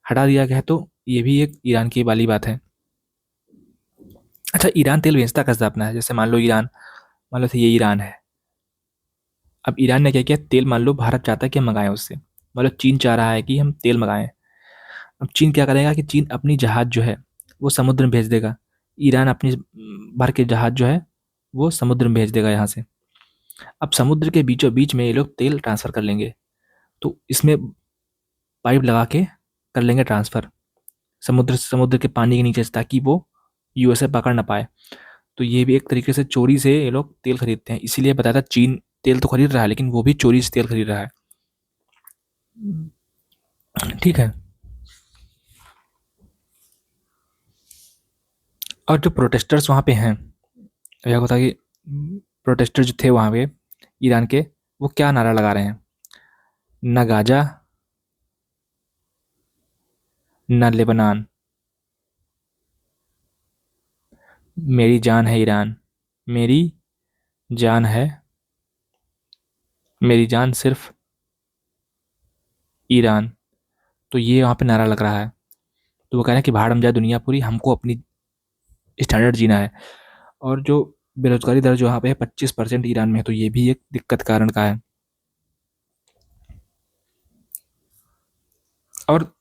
हटा दिया गया है, तो ये भी एक ईरान की वाली बात है। अच्छा, ईरान तेल बेचता कैसे अपना है? जैसे मान लो ईरान, मान लो ये ईरान है। अब ईरान ने क्या किया, तेल मान लो भारत चाहता है कि हम मंगाएं उससे, मतलब चीन चाह रहा है कि हम तेल मंगाएं। अब चीन क्या करेगा कि चीन अपनी जहाज जो है वो समुद्र में भेज देगा, ईरान अपनी भर के जहाज जो है वो समुद्र में भेज देगा यहाँ से। अब समुद्र के बीचों बीच में ये लोग तेल ट्रांसफर कर लेंगे, तो इसमें पाइप लगा के कर लेंगे ट्रांसफर समुद्र समुद्र के पानी के नीचे से, ताकि वो यूएसए पकड़ ना पाए। तो ये भी एक तरीके से चोरी से ये लोग तेल खरीदते हैं। इसीलिए बताया था चीन तेल तो खरीद रहा है, लेकिन वो भी चोरी से तेल खरीद रहा है। ठीक है। और जो प्रोटेस्टर्स वहाँ पे हैं, क्या होता है कि प्रोटेस्टर जो थे वहाँ पे ईरान के, वो क्या नारा लगा रहे हैं? न गाजा, न लेबनान, मेरी जान है ईरान, मेरी जान है, मेरी जान सिर्फ ईरान। तो ये वहाँ पे नारा लग रहा है। तो वो कह रहे हैं कि भाड़ में जाए दुनिया पूरी, हमको अपनी स्टैंडर्ड जीना है। और जो बेरोजगारी दर जो यहाँ पे है 25% ईरान में है, तो ये भी एक दिक्कत कारण का है। और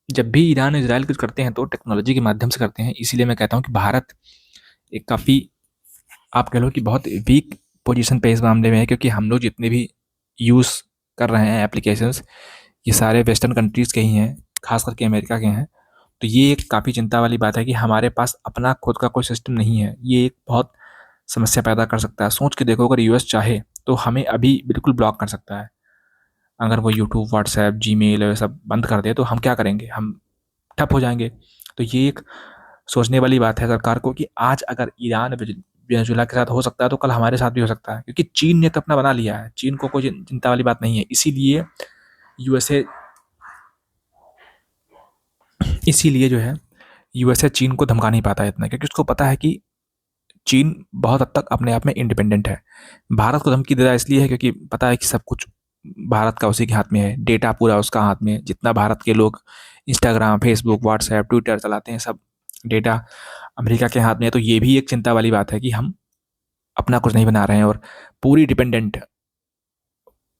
जब भी ईरान और इसराइल कुछ करते हैं तो टेक्नोलॉजी के माध्यम से करते हैं। इसीलिए मैं कहता हूँ कि भारत एक काफ़ी, आप कह लो कि बहुत वीक पोजीशन पे इस मामले में है, क्योंकि हम लोग जितने भी यूज़ कर रहे हैं एप्लीकेशंस, ये सारे वेस्टर्न कंट्रीज़ के ही हैं, खास करके अमेरिका के हैं। तो ये एक काफ़ी चिंता वाली बात है कि हमारे पास अपना खुद का कोई सिस्टम नहीं है। ये एक बहुत समस्या पैदा कर सकता है। सोच के देखो, अगर यूएस चाहे तो हमें अभी बिल्कुल ब्लॉक कर सकता है। अगर वो यूट्यूब, व्हाट्सएप, जीमेल ये सब बंद कर दे तो हम क्या करेंगे? हम ठप हो जाएँगे। तो ये एक सोचने वाली बात है सरकार को कि आज अगर ईरान, वेनेजुएला के साथ हो सकता है तो कल हमारे साथ भी हो सकता है, क्योंकि चीन ने तो अपना बना लिया है। चीन को कोई चिंता वाली बात नहीं है। यूएसए इसीलिए जो है यूएसए चीन को धमका नहीं पाता है इतना, क्योंकि उसको पता है कि चीन बहुत हद तक अपने आप में इंडिपेंडेंट है। भारत को धमकी दे रहा है इसलिए है क्योंकि पता है कि सब कुछ भारत का उसी के हाथ में है, डेटा पूरा उसका हाथ में है। जितना भारत के लोग इंस्टाग्राम, फेसबुक, व्हाट्सएप, ट्विटर चलाते हैं, सब डेटा अमेरिका के हाथ में है। तो ये भी एक चिंता वाली बात है कि हम अपना कुछ नहीं बना रहे हैं और पूरी डिपेंडेंट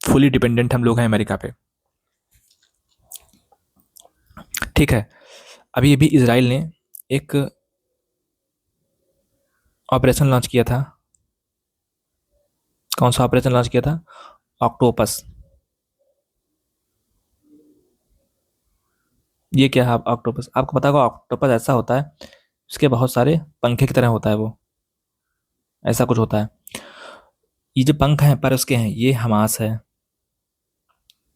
फुली डिपेंडेंट हम लोग हैं अमेरिका पे। ठीक है, अभी अभी इसराइल ने एक ऑपरेशन लॉन्च किया था। कौन सा ऑपरेशन लॉन्च किया था? ऑक्टोपस। ये क्या है ऑक्टोपस? आपको पता होगा ऑक्टोपस ऐसा होता है, इसके बहुत सारे पंखे की तरह होता है, वो ऐसा कुछ होता है। ये जो पंख हैं पर उसके हैं, ये हमास है,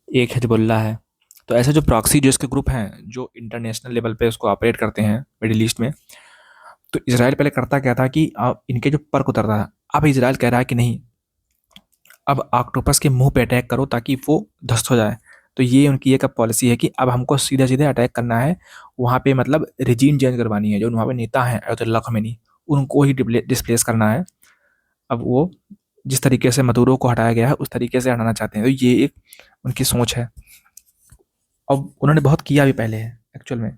एक हिजबुल्ला है। तो ऐसे जो प्रॉक्सी जो इसके ग्रुप हैं जो इंटरनेशनल लेवल पे उसको ऑपरेट करते हैं मिडिल ईस्ट में, तो इसराइल पहले करता क्या था कि इनके जो पर उतरता था। अब इसराइल कह रहा है कि नहीं, अब ऑक्टोपस के मुंह पे अटैक करो ताकि वो ध्वस्त हो जाए। तो ये उनकी एक अब पॉलिसी है कि अब हमको सीधे सीधे अटैक करना है वहाँ पे, मतलब रिजीम चेंज करवानी है। जो वहाँ पे नेता हैं अयतुल्ला खमेनी, उनको ही डिस्प्लेस करना है। अब वो जिस तरीके से मदुरो को हटाया गया है उस तरीके से हटाना चाहते हैं। तो ये एक उनकी सोच है। अब उन्होंने बहुत किया भी पहले है एक्चुअल में।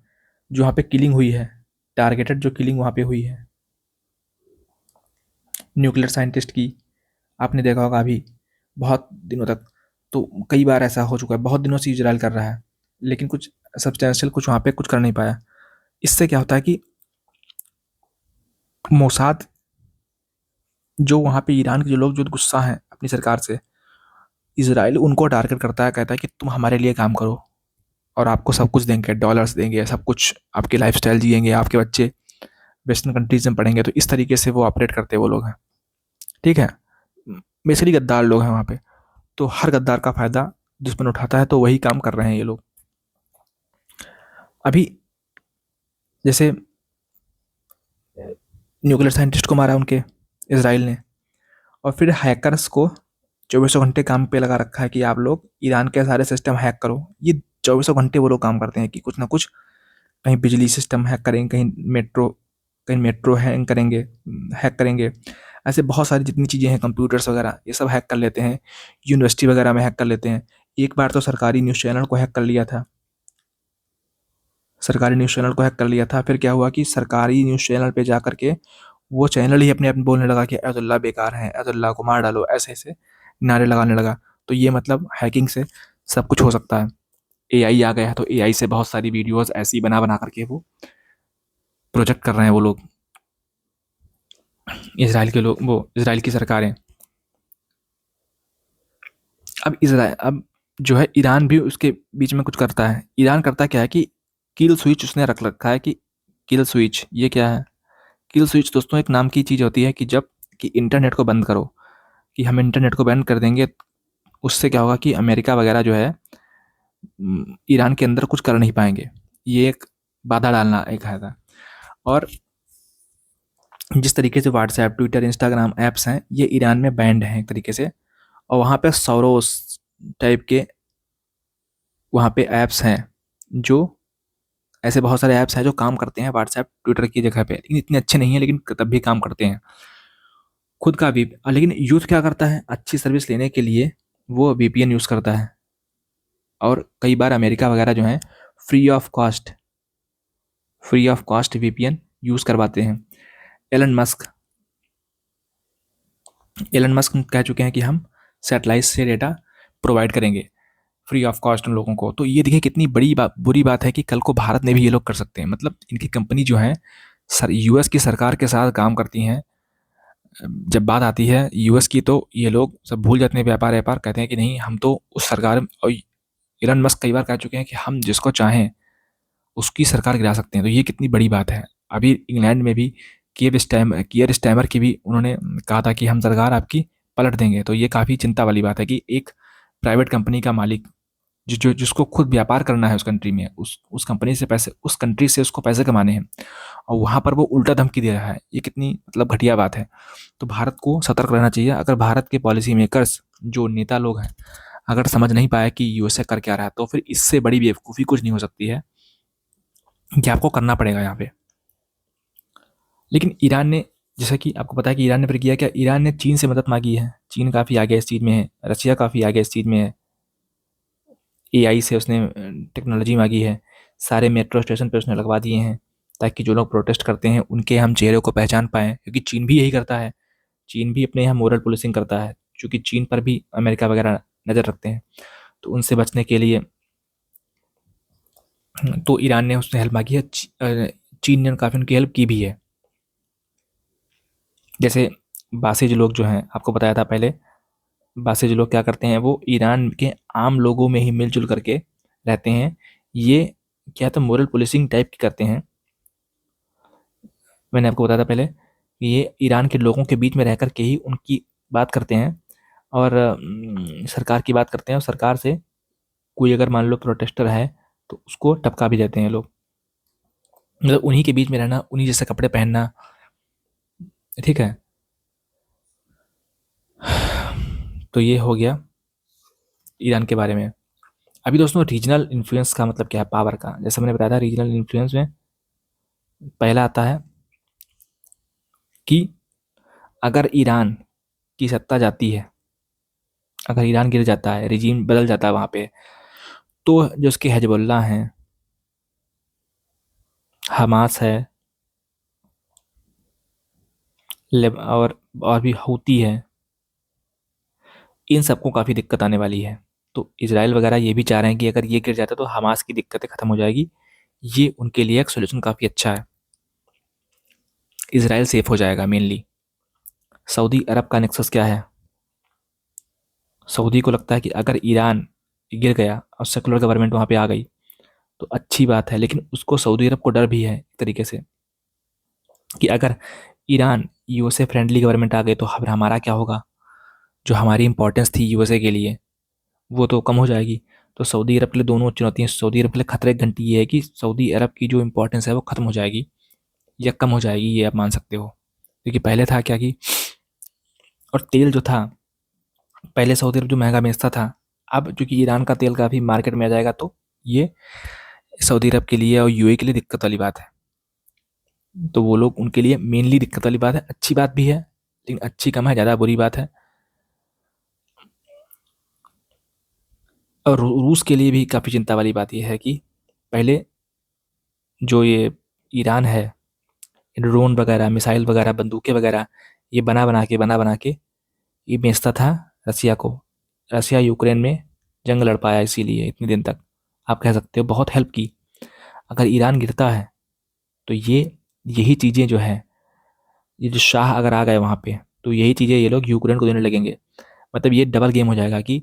जो वहाँ पे किलिंग हुई है, टारगेटेड जो किलिंग वहाँ पे हुई है न्यूक्लियर साइंटिस्ट की, आपने देखा होगा अभी बहुत दिनों तक। तो कई बार ऐसा हो चुका है, बहुत दिनों से इजराइल कर रहा है, लेकिन कुछ सब्सटेंशियल कुछ वहाँ पे कुछ कर नहीं पाया। इससे क्या होता है कि मोसाद, जो वहाँ पे ईरान के जो लोग जो गुस्सा हैं अपनी सरकार से, इजराइल उनको टारगेट करता है, कहता है कि तुम हमारे लिए काम करो और आपको सब कुछ देंगे, डॉलर्स देंगे, सब कुछ, आपकी लाइफस्टाइल जिएंगे, आपके बच्चे वेस्टर्न कंट्रीज में पढ़ेंगे। तो इस तरीके से वो ऑपरेट करते हैं वो लोग हैं। ठीक है, बेसिकली गद्दार लोग हैं वहाँ पे। तो हर गद्दार का फायदा दुश्मन उठाता है, तो वही काम कर रहे हैं ये लोग। अभी जैसे न्यूक्लियर साइंटिस्ट को मारा उनके इसराइल ने, और फिर हैकर्स को चौबीसों घंटे काम पे लगा रखा है कि आप लोग ईरान के सारे सिस्टम हैक करो। ये चौबीसों घंटे वो लोग काम करते हैं कि कुछ ना कुछ, कहीं बिजली सिस्टम हैक करेंगे, कहीं मेट्रो हैक करेंगे। ऐसे बहुत सारी जितनी चीज़ें हैं, कंप्यूटर्स वगैरह, ये सब हैक कर लेते हैं। यूनिवर्सिटी वगैरह में हैक कर लेते हैं। एक बार तो सरकारी न्यूज़ चैनल को हैक कर लिया था। फिर क्या हुआ कि सरकारी न्यूज़ चैनल पे जा कर के वो चैनल ही अपने आप बोलने लगा कि अयतुल्ला बेकार हैं, अयतुल्ला को मार डालो, ऐसे-ऐसे नारे लगाने लगा। तो ये मतलब हैकिंग से सब कुछ हो सकता है। एआई आ गया है, तो एआई से बहुत सारी वीडियोज़ ऐसी बना-बना कर के वो प्रोजेक्ट कर रहे हैं वो लोग, इज़राइल के लोग, वो इज़राइल की सरकारें। अब जो है ईरान भी उसके बीच में कुछ करता है। ईरान करता क्या है कि किल स्विच उसने रख रखा है कि किल स्विच, ये क्या है? किल स्विच दोस्तों एक नाम की चीज़ होती है कि जब कि इंटरनेट को बंद करो, कि हम इंटरनेट को बंद कर देंगे, उससे क्या होगा कि अमेरिका वगैरह जो है ईरान के अंदर कुछ कर नहीं पाएंगे। ये एक बाधा डालना एक है था। और जिस तरीके से व्हाट्सएप, ट्विटर, इंस्टाग्राम ऐप्स हैं, ये ईरान में बैंड हैं एक तरीके से। और वहाँ पे सोरोस टाइप के वहाँ पे ऐप्स हैं, जो ऐसे बहुत सारे ऐप्स हैं जो काम करते हैं व्हाट्सएप, ट्विटर की जगह पे, लेकिन इतने अच्छे नहीं हैं, लेकिन तब भी काम करते हैं। खुद का भी, लेकिन यूथ क्या करता है, अच्छी सर्विस लेने के लिए वो वीपीएन यूज़ करता है। और कई बार अमेरिका वगैरह जो है free of cost VPN use करवाते हैं। एलन मस्क एलन मस्क कह चुके हैं कि हम सैटेलाइट से डेटा प्रोवाइड करेंगे फ्री ऑफ कॉस्ट उन लोगों को। तो ये देखिए कितनी बुरी बात है कि कल को भारत में भी ये लोग कर सकते हैं। मतलब इनकी कंपनी जो है यूएस की सरकार के साथ काम करती हैं। जब बात आती है यूएस की, तो ये लोग सब भूल जाते हैं व्यापार कहते हैं कि नहीं, हम तो उस सरकार। और एलन मस्क कई बार कह चुके हैं कि हम जिसको चाहें उसकी सरकार गिरा सकते हैं। तो ये कितनी बड़ी बात है। अभी इंग्लैंड में भी कियर स्टैमर की भी उन्होंने कहा था कि हम सरकार आपकी पलट देंगे। तो ये काफ़ी चिंता वाली बात है कि एक प्राइवेट कंपनी का मालिक जिसको खुद व्यापार करना है उस कंट्री में, उस कंपनी से पैसे, उस कंट्री से उसको पैसे कमाने हैं, और वहाँ पर वो उल्टा धमकी दे रहा है। ये कितनी मतलब घटिया बात है। तो भारत को सतर्क रहना चाहिए। अगर भारत के पॉलिसी मेकर्स, जो नेता लोग हैं, अगर समझ नहीं पाया कि यूएसए कर क्या रहा है, तो फिर इससे बड़ी बेवकूफ़ी कुछ नहीं हो सकती है कि आपको करना पड़ेगा यहाँ पे। लेकिन ईरान ने, जैसा कि आपको पता है कि ईरान ने फिर किया क्या, ईरान ने चीन से मदद मांगी है। चीन काफ़ी आगे इस चीज़ में है, रशिया काफ़ी आगे इस चीज़ में है। एआई से उसने टेक्नोलॉजी मांगी है, सारे मेट्रो स्टेशन पे उसने लगवा दिए हैं, ताकि जो लोग प्रोटेस्ट करते हैं उनके हम चेहरे को पहचान पाएँ, क्योंकि चीन भी यही करता है। चीन भी अपने यहाँ मोरल पुलिसिंग करता है, क्योंकि चीन पर भी अमेरिका वगैरह नज़र रखते हैं। तो उनसे बचने के लिए तो ईरान ने उसने हेल्प मांगी है। चीन ने काफ़ी उनकी हेल्प की भी है। जैसे बासिज लोग जो हैं, आपको बताया था पहले, बासिज लोग क्या करते हैं, वो ईरान के आम लोगों में ही मिलजुल करके रहते हैं। ये क्या तो मोरल पुलिसिंग टाइप की करते हैं। मैंने आपको बताया था पहले कि ये ईरान के लोगों के बीच में रह कर के ही उनकी बात करते हैं, और सरकार की बात करते हैं, और सरकार से कोई अगर मान लो प्रोटेस्टर है तो उसको टपका भी देते हैं लोग। मतलब उन्हीं के बीच में रहना, उन्हीं जैसे कपड़े पहनना, ठीक है। तो ये हो गया ईरान के बारे में। अभी दोस्तों रीजनल इन्फ्लुएंस का मतलब क्या है, पावर का। जैसे मैंने बताया था, रीजनल इन्फ्लुएंस में पहला आता है कि अगर ईरान की सत्ता जाती है, अगर ईरान गिर जाता है, रिजीम बदल जाता है वहाँ पे, तो जो उसके हिजबुल्लाह हैं, हमास है, और भी हूती है, इन सबको काफ़ी दिक्कत आने वाली है। तो इसराइल वगैरह ये भी चाह रहे हैं कि अगर ये गिर जाता है तो हमास की दिक्कतें ख़त्म हो जाएगी। ये उनके लिए एक सोल्यूशन काफ़ी अच्छा है। इसराइल सेफ हो जाएगा मेनली। सऊदी अरब का नेक्सस क्या है, सऊदी को लगता है कि अगर ईरान गिर गया और सेकुलर गवर्नमेंट वहाँ पे आ गई तो अच्छी बात है, लेकिन उसको सऊदी अरब को डर भी है एक तरीके से कि अगर ईरान यूएसए फ्रेंडली गवर्नमेंट आ गई तो फिर हमारा क्या होगा। जो हमारी इंपॉर्टेंस थी यूएसए के लिए वो तो कम हो जाएगी। तो सऊदी अरब के लिए दोनों चुनौतियाँ, सऊदी अरब के लिए खतरे की घंटी ये है कि सऊदी अरब की जो इंपॉर्टेंस है वो खत्म हो जाएगी या कम हो जाएगी, ये आप मान सकते हो। क्योंकि पहले था क्या कि, और तेल जो था, पहले सऊदी अरब जो महंगा बेचता था, अब चूंकि ईरान का तेल काफ़ी मार्केट में आ जाएगा तो ये सऊदी अरब के लिए और यूएई के लिए दिक्कत वाली बात है। तो वो लोग, उनके लिए मेनली दिक्कत वाली बात है। अच्छी बात भी है, लेकिन अच्छी कम है, ज़्यादा बुरी बात है। और रूस के लिए भी काफ़ी चिंता वाली बात यह है कि पहले जो ये ईरान है, ड्रोन वगैरह, मिसाइल वगैरह, बंदूकें वगैरह, ये बना बना के ये बेचता था रसिया को। रसिया यूक्रेन में जंग लड़ पाया, इसीलिए इतने दिन तक आप कह सकते हो बहुत हेल्प की। अगर ईरान गिरता है तो ये यही चीज़ें जो है, ये जो शाह अगर आ गए वहाँ पे, तो यही चीज़ें ये लोग यूक्रेन को देने लगेंगे। मतलब ये डबल गेम हो जाएगा कि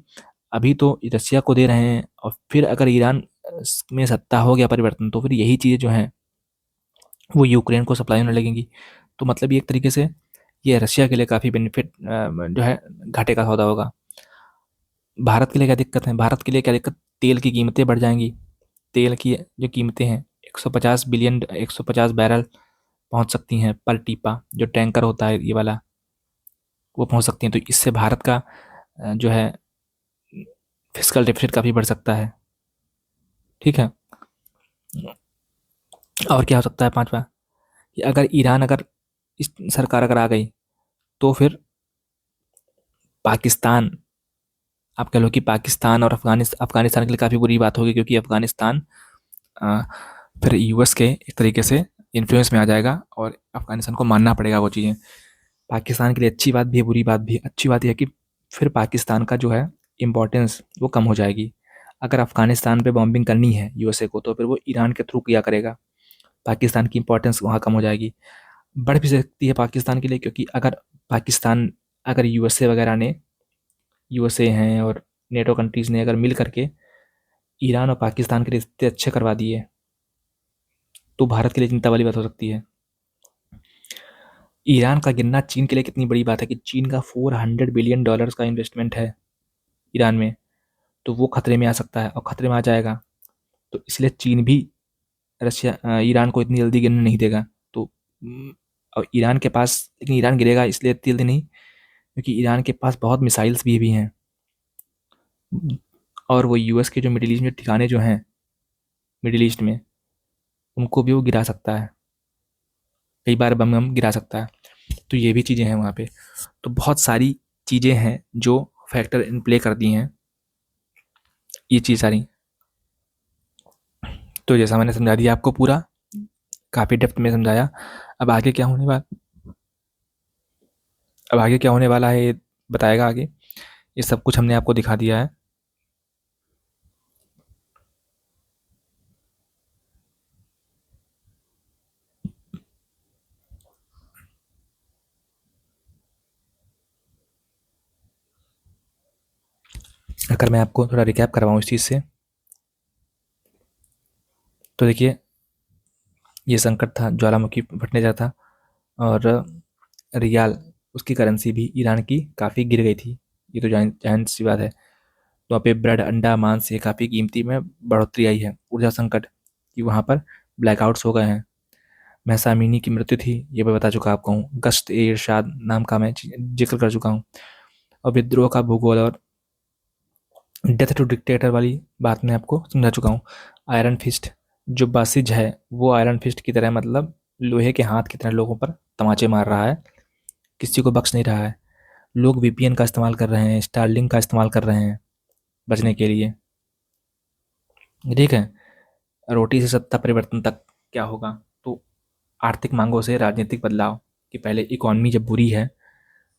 अभी तो रसिया को दे रहे हैं, और फिर अगर ईरान में सत्ता हो गया परिवर्तन, तो फिर यही चीज़ें जो हैं वो यूक्रेन को सप्लाई होने लगेंगी। तो मतलब ये एक तरीके से ये रशिया के लिए काफ़ी बेनिफिट जो है, घाटे का सौदा होगा। भारत के लिए क्या दिक्कत है, भारत के लिए क्या दिक्कत, तेल की कीमतें बढ़ जाएंगी। तेल की जो कीमतें हैं, 150 बिलियन, 150 बैरल पहुंच सकती हैं पर टीपा, जो टैंकर होता है ये वाला, वो पहुंच सकती हैं। तो इससे भारत का जो है फिजिकल डेफिसिट काफ़ी बढ़ सकता है, ठीक है। और क्या हो सकता है पांचवा, कि अगर ईरान, अगर इस सरकार अगर आ गई, तो फिर पाकिस्तान, आप कह लो कि पाकिस्तान और अफगानिस्तान के लिए काफ़ी बुरी बात होगी, क्योंकि अफगानिस्तान अ, फिर यूएस के एक तरीके से इन्फ्लुएंस में आ जाएगा, और अफगानिस्तान को मानना पड़ेगा वो चीज़ें। पाकिस्तान के लिए अच्छी बात भी है, बुरी बात भी है। अच्छी बात यह है कि फिर पाकिस्तान का जो है इम्पोर्टेंस वो कम हो जाएगी। अगर अफगानिस्तान पे बॉम्बिंग करनी है यूएसए को, तो फिर वो ईरान के थ्रू किया करेगा। पाकिस्तान की इंपॉर्टेंस वहाँ कम हो जाएगी। बढ़ भी सकती है पाकिस्तान के लिए, क्योंकि अगर पाकिस्तान, अगर यूएसए वगैरह ने, यूएसए हैं और नेटो कंट्रीज़ ने अगर मिल करके ईरान और पाकिस्तान के रिश्ते अच्छे करवा दिए, तो भारत के लिए चिंता वाली बात हो सकती है। ईरान का गिरना चीन के लिए कितनी बड़ी बात है कि चीन का $400 बिलियन का इन्वेस्टमेंट है ईरान में, तो वो खतरे में आ सकता है और खतरे में आ जाएगा। तो इसलिए चीन भी ईरान को इतनी जल्दी गिरने नहीं देगा। तो और ईरान के पास, लेकिन ईरान गिरेगा इसलिए इतनी जल्दी नहीं, क्योंकि ईरान के पास बहुत मिसाइल्स भी हैं, और वो यूएस के जो मिडिल ईस्ट में ठिकाने जो हैं मिडिल ईस्ट में, उनको भी वो गिरा सकता है, कई बार बम बम गिरा सकता है। तो ये भी चीज़ें हैं वहाँ पे। तो बहुत सारी चीज़ें हैं जो फैक्टर इन प्ले करती हैं, ये चीज़ सारी। तो जैसा मैंने समझा दिया आपको पूरा, काफ़ी डेप्थ में समझाया। अब आगे क्या होने वाला अब आगे क्या होने वाला है ये बताएगा आगे। ये सब कुछ हमने आपको दिखा दिया है। अगर मैं आपको थोड़ा रिकैप करवाऊँ इस चीज़ से, तो देखिए, ये संकट था, ज्वालामुखी फटने जा था, और रियाल, उसकी करेंसी भी ईरान की काफ़ी गिर गई थी। ये तो जाहिर सी बात है। तो वहाँ पे ब्रेड, अंडा, मांस ये काफ़ी कीमती में बढ़ोतरी आई है। ऊर्जा संकट कि वहाँ पर ब्लैकआउट्स हो गए हैं। महसा अमीनी की मृत्यु थी, ये मैं बता चुका आपको हूँ। गश्त ए इरशाद नाम का मैं जिक्र कर चुका हूँ। और विद्रोह का भूगोल और डेथ टू डिक्टेटर वाली बात मैं आपको समझा चुका हूँ। आयरन फिस्ट, जो बासिज है वो आयरन फिस्ट की तरह, मतलब लोहे के हाथ की तरह लोगों पर तमाचे मार रहा है, किसी को बख्श नहीं रहा है। लोग वीपीएन का इस्तेमाल कर रहे हैं, स्टारलिंक का इस्तेमाल कर रहे हैं बचने के लिए। ठीक है। रोटी से सत्ता परिवर्तन तक क्या होगा, तो आर्थिक मांगों से राजनीतिक बदलाव। कि पहले इकॉनमी जब बुरी है,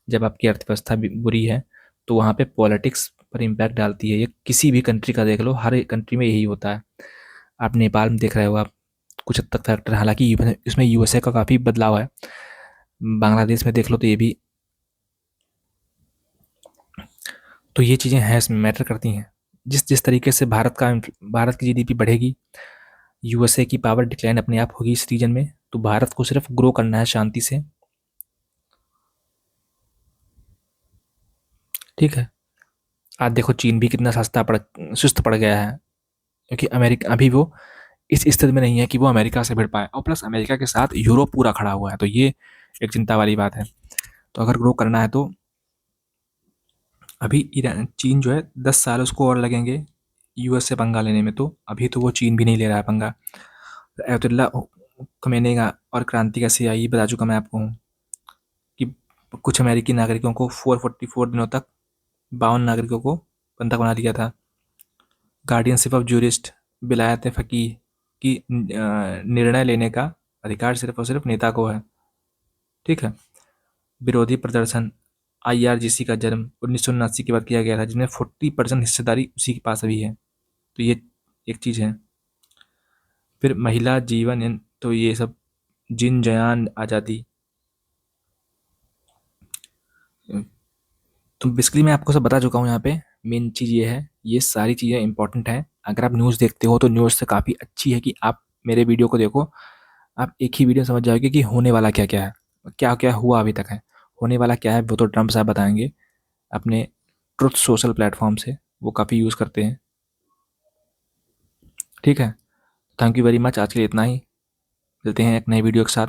जब आपकी अर्थव्यवस्था बुरी है, तो वहाँ पे पॉलिटिक्स पर इम्पैक्ट डालती है। ये किसी भी कंट्री का देख लो, हर एक कंट्री में यही होता है। आप नेपाल में देख रहे हो आप, कुछ हद तक फैक्टर, हालांकि इसमें यूएसए का काफ़ी बदलाव है। बांग्लादेश में देख लो तो ये भी, तो ये चीज़ें हैं, इसमें मैटर करती हैं। जिस जिस तरीके से भारत की जीडीपी बढ़ेगी, यूएसए की पावर डिक्लाइन अपने आप होगी इस रीजन में। तो भारत को सिर्फ ग्रो करना है शांति से। ठीक है। आज देखो चीन भी कितना सुस्त पड़ गया है, क्योंकि अमेरिका अभी वो इस स्थिति में नहीं है कि वो अमेरिका से भिड़ पाए, और प्लस अमेरिका के साथ यूरोप पूरा खड़ा हुआ है। तो ये एक चिंता वाली बात है। तो अगर ग्रो करना है तो अभी ईरान, चीन जो है 10 साल उसको और लगेंगे यूएस से पंगा लेने में। तो अभी तो वो चीन भी नहीं ले रहा है पंगा। अयतुल्ला खमेनी का और क्रांति का सिया, ये बता चुका मैं आपको हूँ कि कुछ अमेरिकी नागरिकों को 444 दिनों तक 52 नागरिकों को बंधक बना दिया था। गार्डियनशिप ऑफ जूरिस्ट, विलायत फ़कीह की निर्णय लेने का अधिकार सिर्फ और सिर्फ नेता को है। ठीक है। विरोधी प्रदर्शन, आईआरजीसी का जन्म 1979 के बाद किया गया था, जिसमें 40% हिस्सेदारी उसी के पास अभी है। तो ये एक चीज़ है। फिर महिला जीवन, तो ये सब जिन जयान आज़ादी। तो बेसिकली मैं आपको सब बता चुका हूँ यहाँ पे। मेन चीज़ ये है, ये सारी चीज़ें इंपॉर्टेंट हैं। अगर आप न्यूज़ देखते हो तो न्यूज़ से काफ़ी अच्छी है कि आप मेरे वीडियो को देखो। आप एक ही वीडियो समझ जाओगे कि होने वाला क्या क्या है, क्या क्या हुआ अभी तक है। होने वाला क्या है वो तो ट्रम्प साहब बताएंगे अपने ट्रुथ सोशल प्लेटफॉर्म से, वो काफ़ी यूज़ करते हैं। ठीक है। Thank you very much. आज के लिए इतना ही। मिलते हैं एक नए वीडियो के साथ।